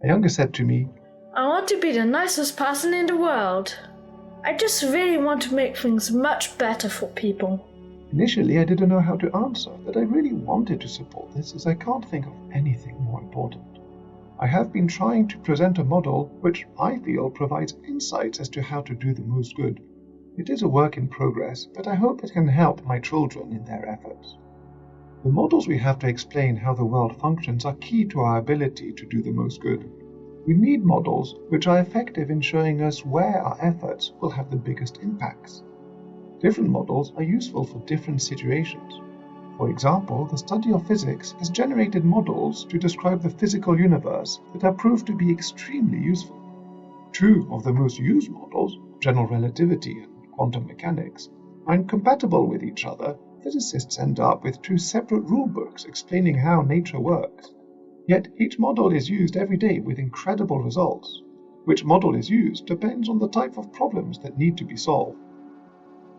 A younger said to me, I want to be the nicest person in the world. I just really want to make things much better for people. Initially, I didn't know how to answer, but I really wanted to support this as I can't think of anything more important. I have been trying to present a model which I feel provides insights as to how to do the most good. It is a work in progress, but I hope it can help my children in their efforts. The models we have to explain how the world functions are key to our ability to do the most good. We need models which are effective in showing us where our efforts will have the biggest impacts. Different models are useful for different situations. For example, the study of physics has generated models to describe the physical universe that have proved to be extremely useful. Two of the most used models, General Relativity and quantum mechanics, are incompatible with each other. Physicists end up with two separate rulebooks explaining how nature works. Yet each model is used every day with incredible results. Which model is used depends on the type of problems that need to be solved.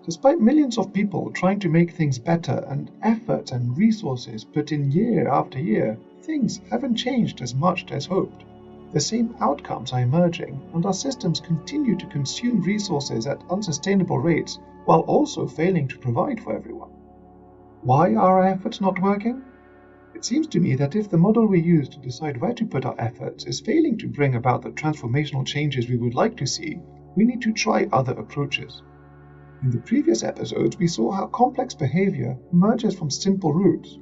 Despite millions of people trying to make things better and effort and resources put in year after year, things haven't changed as much as hoped. The same outcomes are emerging, and our systems continue to consume resources at unsustainable rates while also failing to provide for everyone. Why are our efforts not working? It seems to me that if the model we use to decide where to put our efforts is failing to bring about the transformational changes we would like to see, we need to try other approaches. In the previous episodes, we saw how complex behavior emerges from simple roots.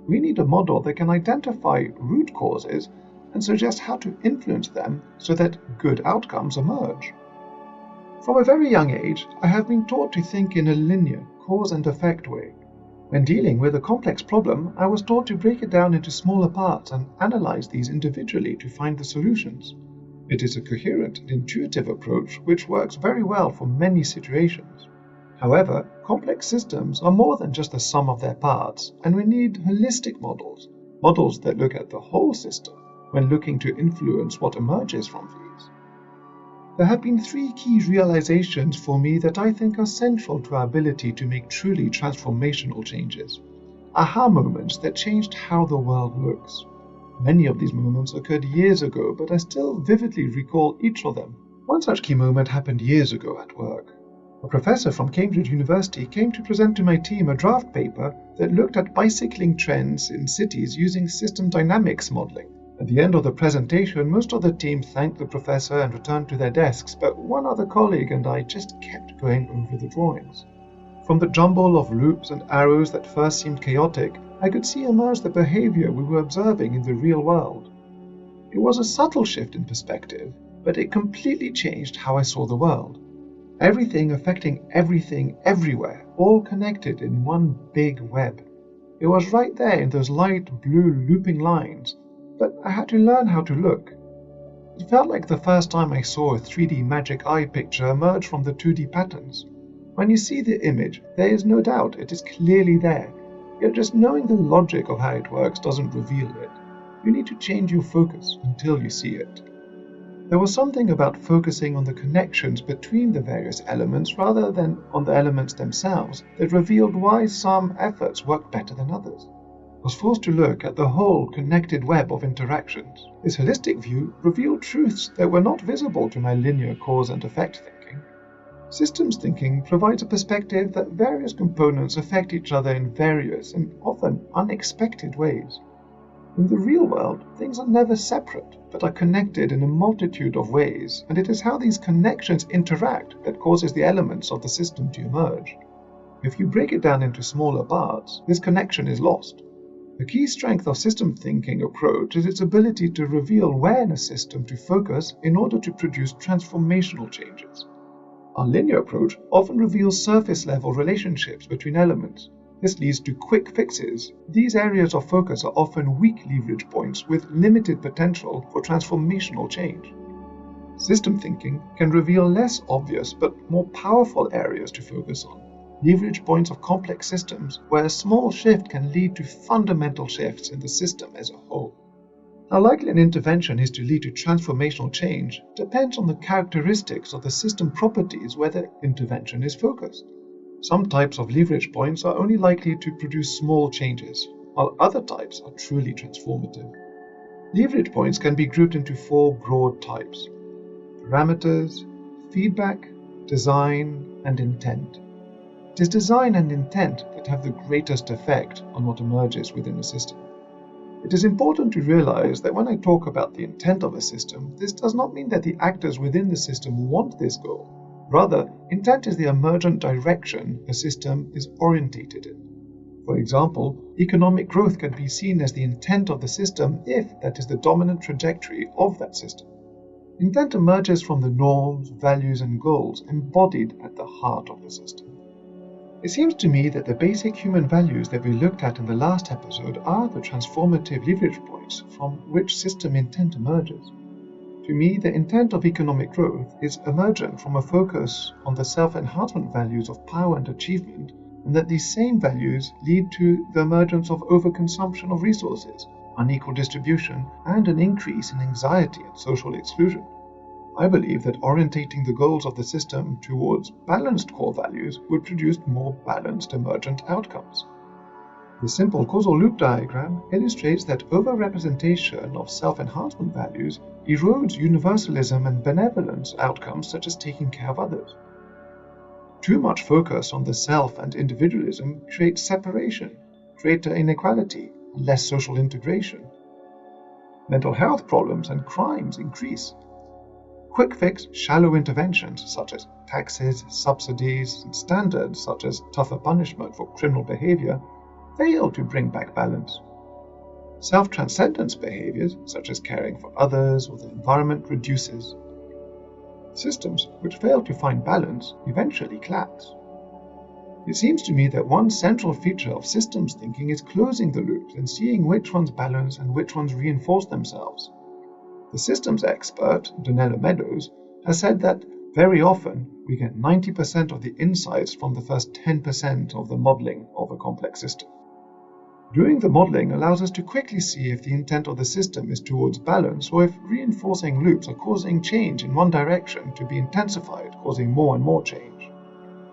We need a model that can identify root causes and suggest how to influence them so that good outcomes emerge. From a very young age, I have been taught to think in a linear, cause and effect way. When dealing with a complex problem, I was taught to break it down into smaller parts and analyze these individually to find the solutions. It is a coherent and intuitive approach which works very well for many situations. However, complex systems are more than just the sum of their parts, and we need holistic models, models that look at the whole system when looking to influence what emerges from these. There have been three key realizations for me that I think are central to our ability to make truly transformational changes. Aha moments that changed how the world looks. Many of these moments occurred years ago, but I still vividly recall each of them. One such key moment happened years ago at work. A professor from Cambridge University came to present to my team a draft paper that looked at bicycling trends in cities using system dynamics modeling. At the end of the presentation, most of the team thanked the professor and returned to their desks, but one other colleague and I just kept going over the drawings. From the jumble of loops and arrows that first seemed chaotic, I could see emerge the behavior we were observing in the real world. It was a subtle shift in perspective, but it completely changed how I saw the world. Everything affecting everything everywhere, all connected in one big web. It was right there in those light blue looping lines, but I had to learn how to look. It felt like the first time I saw a 3D magic eye picture emerge from the 2D patterns. When you see the image, there is no doubt it is clearly there, yet just knowing the logic of how it works doesn't reveal it. You need to change your focus until you see it. There was something about focusing on the connections between the various elements rather than on the elements themselves that revealed why some efforts worked better than others. I was forced to look at the whole connected web of interactions. This holistic view revealed truths that were not visible to my linear cause and effect thinking. Systems thinking provides a perspective that various components affect each other in various and often unexpected ways. In the real world, things are never separate, but are connected in a multitude of ways, and it is how these connections interact that causes the elements of the system to emerge. If you break it down into smaller parts, this connection is lost. The key strength of system thinking approach is its ability to reveal where in a system to focus in order to produce transformational changes. Our linear approach often reveals surface-level relationships between elements. This leads to quick fixes. These areas of focus are often weak leverage points with limited potential for transformational change. System thinking can reveal less obvious but more powerful areas to focus on. Leverage points of complex systems where a small shift can lead to fundamental shifts in the system as a whole. How likely an intervention is to lead to transformational change depends on the characteristics of the system properties where the intervention is focused. Some types of leverage points are only likely to produce small changes, while other types are truly transformative. Leverage points can be grouped into 4 broad types: parameters, feedback, design, and intent. It is design and intent that have the greatest effect on what emerges within a system. It is important to realize that when I talk about the intent of a system, this does not mean that the actors within the system want this goal. Rather, intent is the emergent direction a system is orientated in. For example, economic growth can be seen as the intent of the system if that is the dominant trajectory of that system. Intent emerges from the norms, values, and goals embodied at the heart of the system. It seems to me that the basic human values that we looked at in the last episode are the transformative leverage points from which system intent emerges. To me, the intent of economic growth is emergent from a focus on the self-enhancement values of power and achievement, and that these same values lead to the emergence of overconsumption of resources, unequal distribution, and an increase in anxiety and social exclusion. I believe that orientating the goals of the system towards balanced core values would produce more balanced emergent outcomes. The simple causal loop diagram illustrates that overrepresentation of self-enhancement values erodes universalism and benevolence outcomes such as taking care of others. Too much focus on the self and individualism creates separation, greater inequality, and less social integration. Mental health problems and crimes increase. Quick-fix, shallow interventions such as taxes, subsidies, and standards such as tougher punishment for criminal behavior fail to bring back balance. Self-transcendence behaviors such as caring for others or the environment reduces. Systems which fail to find balance eventually collapse. It seems to me that one central feature of systems thinking is closing the loops and seeing which ones balance and which ones reinforce themselves. The systems expert, Donella Meadows, has said that very often we get 90% of the insights from the first 10% of the modeling of a complex system. Doing the modeling allows us to quickly see if the intent of the system is towards balance or if reinforcing loops are causing change in one direction to be intensified, causing more and more change.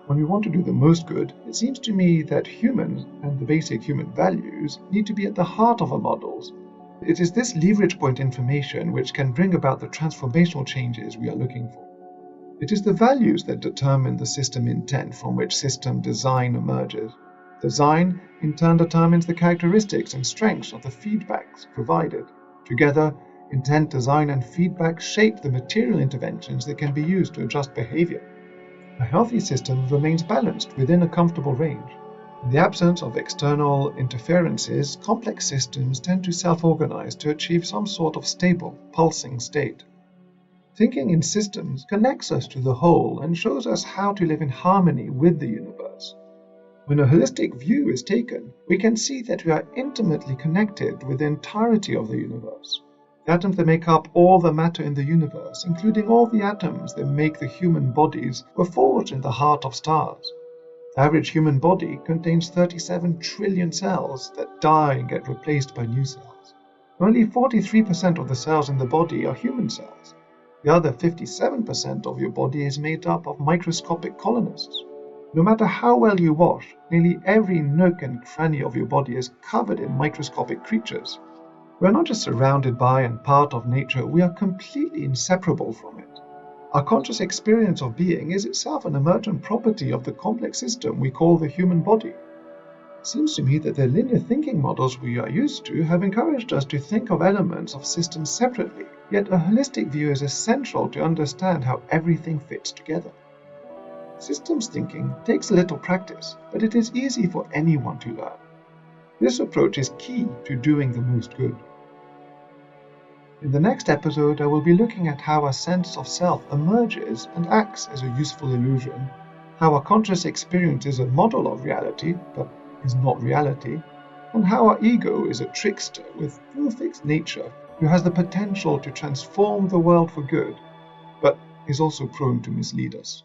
When we want to do the most good, it seems to me that humans and the basic human values need to be at the heart of our models. It is this leverage point information which can bring about the transformational changes we are looking for. It is the values that determine the system intent from which system design emerges. Design, in turn, determines the characteristics and strengths of the feedbacks provided. Together, intent, design, and feedback shape the material interventions that can be used to adjust behavior. A healthy system remains balanced within a comfortable range. In the absence of external interferences, complex systems tend to self-organize to achieve some sort of stable, pulsing state. Thinking in systems connects us to the whole and shows us how to live in harmony with the universe. When a holistic view is taken, we can see that we are intimately connected with the entirety of the universe. The atoms that make up all the matter in the universe, including all the atoms that make the human bodies, were forged in the heart of stars. The average human body contains 37 trillion cells that die and get replaced by new cells. Only 43% of the cells in the body are human cells. The other 57% of your body is made up of microscopic colonists. No matter how well you wash, nearly every nook and cranny of your body is covered in microscopic creatures. We are not just surrounded by and part of nature, we are completely inseparable from it. Our conscious experience of being is itself an emergent property of the complex system we call the human body. It seems to me that the linear thinking models we are used to have encouraged us to think of elements of systems separately, yet a holistic view is essential to understand how everything fits together. Systems thinking takes a little practice, but it is easy for anyone to learn. This approach is key to doing the most good. In the next episode, I will be looking at how our sense of self emerges and acts as a useful illusion, how our conscious experience is a model of reality, but is not reality, and how our ego is a trickster with no fixed nature who has the potential to transform the world for good, but is also prone to mislead us.